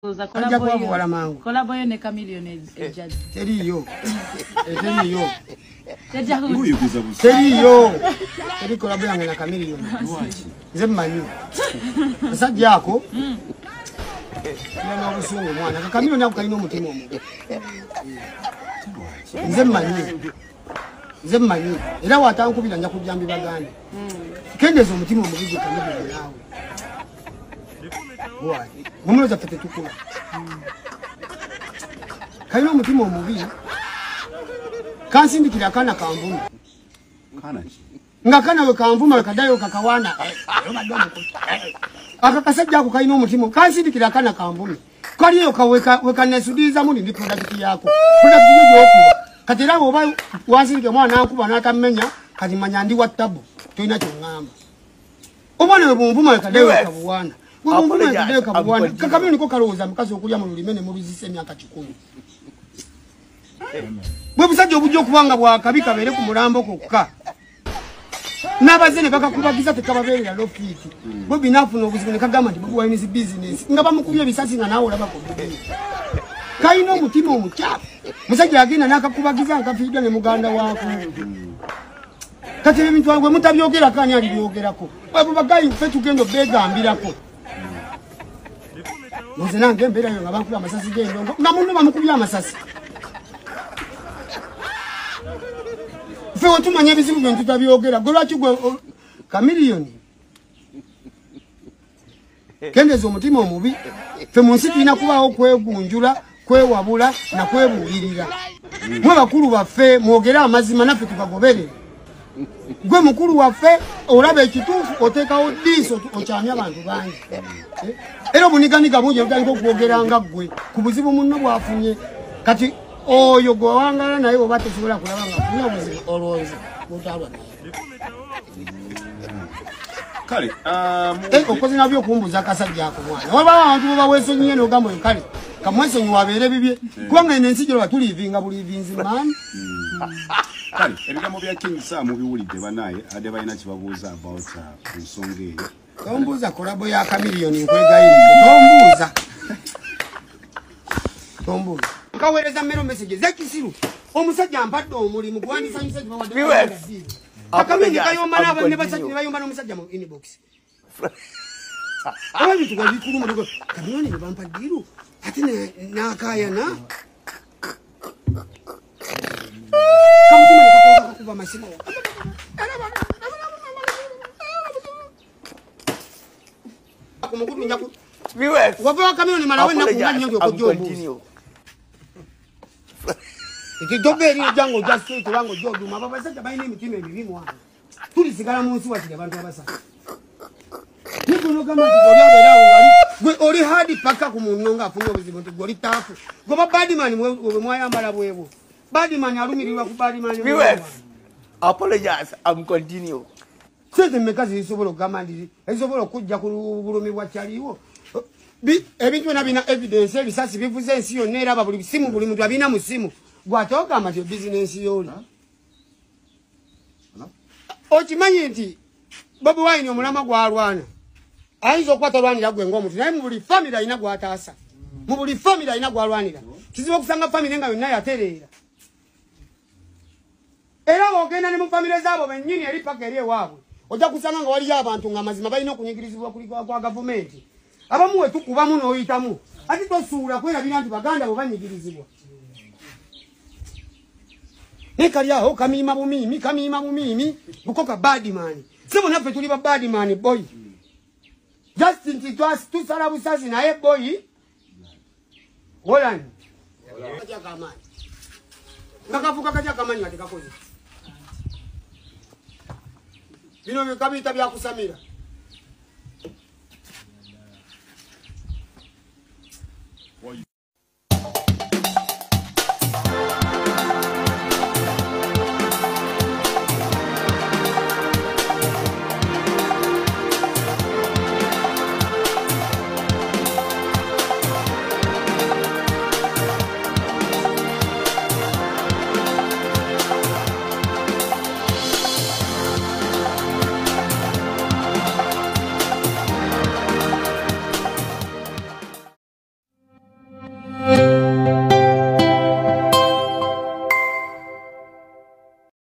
Collaborer ne Chameleone ejadi. Teriyo. Teriyo. Teriyo. Eri collaborer na Chameleone. Zemmanyi. Asajja yako. Nana obusungu mwana. Chameleone akalina omutima omubi. Zemmanyi. Era watankubira nja kujambi baganda. Kendeza omutima omubi gwe Chameleone nawe. Boy, mumuloza fete tukula. Kaino mutima omubi. Kansindikira kana kamvuma. Kana ki? Nga kana we kamvuma kadayo kakawana. Akakasajja ako kaino mutima. Kansindikira kana kamvuma. Kaliyo kaweka nesudiza muli ndi product yako. Product yo okuba. Katera oba wansindike mwana ankuba natamenya kati manyandi wa tabu. Toina kyongamba. Omwana we bumvuma kadayo kabuwana. Kakamyo niko kaloza mukazi okulya mu lulimene mu bizise myaka 10. Bwe busajja obujjo kubanga bwa kabika bere ku mulambo kokka. Nabazene bakakubagiza tekababeera lofiti. Bwe binafu n'obuzibone kagamba ndi bwa inisi business. Nga bamukubye bisasi nga nawo laba ko bibeni. Kaino mutima omuchafu. Musajja agenda nakakubagiza akafiidwa ne muganda wako. Kati ebintu agwe mutabyogera kanya alibyogerako. Bwe bagayi fe tugendo begambirako. Nze ngembera yo ngabantu amasasi gendo nga munno bamukubya amasasi fe otumanya bizibu byo tutabyogera golwaki gwe Chameleone kendeza omutima omubi fe munsi tulina kubaho kwegunjula kwewabula na kwebuulirira mwe bakulu baffe mwogera amazima naffe tukagoberera gwe mukulu waffe olaba ekituufu oteekawo diiso okyamya abantu bangi era obuniganiga bungi obutandika okwogeranga ggwe ku buzibu munno bwafunye kati oyo gwe wawangala naye oba tesobola kulaba nga afunye obuzibu olwozi butalwa kale okoze nabyo okumbuza akasajja ako mwana waba abantu bobaweesonyiye n'ogamba oyo kale kamwesonyi wabeere bibye kubanga eno ensi gyolaba tuliivinga buliivinzi maani kale ebigambo bya King Sam biwulidde banaye ate balina kibabuuza about ensonga eyo. Tombuuza kolabo ya Chameleone nkwegayirira. Tombuuza. Nkaweereza mmero message zekisiru. Omusajja ampadde omulimu gwandisa message bawadde. Akamenya kayomba nabo ne basajja ne bayomba n'omusajja mu inbox. Ababi tukabikulu mu Chameleone ne bampaddiru. Ate nakayana. Kamutima nikakoka kuba masimu. Kumukudu nyaku. Viewers. Wabwa Chameleone malawe na kunganya ndio kujombo. Ikijoberi jango just straight wango jodu mababa sasa bayine mitima ebibimu wana. Tuli sigala munsi wati abantu abasa. Nikuno kama tugoli abera ngali gwe oli hadi paka kumunonga afunye obuzibu tugoli tafu. Goba badman mwe mwayambala bwebo. Badman alumirirwa ku badman. Viewers. Apologize. I'm continue. Sente mekazi isobolo gamandiri. Isobolo kujja ku bulumi bwa kyaliwo. Ebintu nabina evidence ebisasi bivuze ensi yonna era buli simu buli muntu abina mu simu. Gwatoka amaje business yoli. Okimanyi nti Bobi Wine omulama gwalwana. Ayinza okwata lwanira gwe ng'omuntu naye mu buli family alina gwataasa. Mu buli family alina gwalwanira. Kizibu okusanga family nga yonna yatereera. Era ogenda ne mu family zaabo bennyini eri paka eri ewaabwe. Ojja kusanga nga waliyo abantu nga mazima balina okunyigirizibwa kwa gavumenti. Abamu we tukubamu n'oyitamu. Ati tosuula kwerabira nti baganda bo banyigirizibwa. Nekaliaho kamiima bumimi bukoka badman. Sebo naffe tuli ba badman boy. Justin Titwas tusala busasi naye boy. Holland. Kaja kamani. Nakafuka kaja kamani ati kakoze. Bino kabita bya kusamira.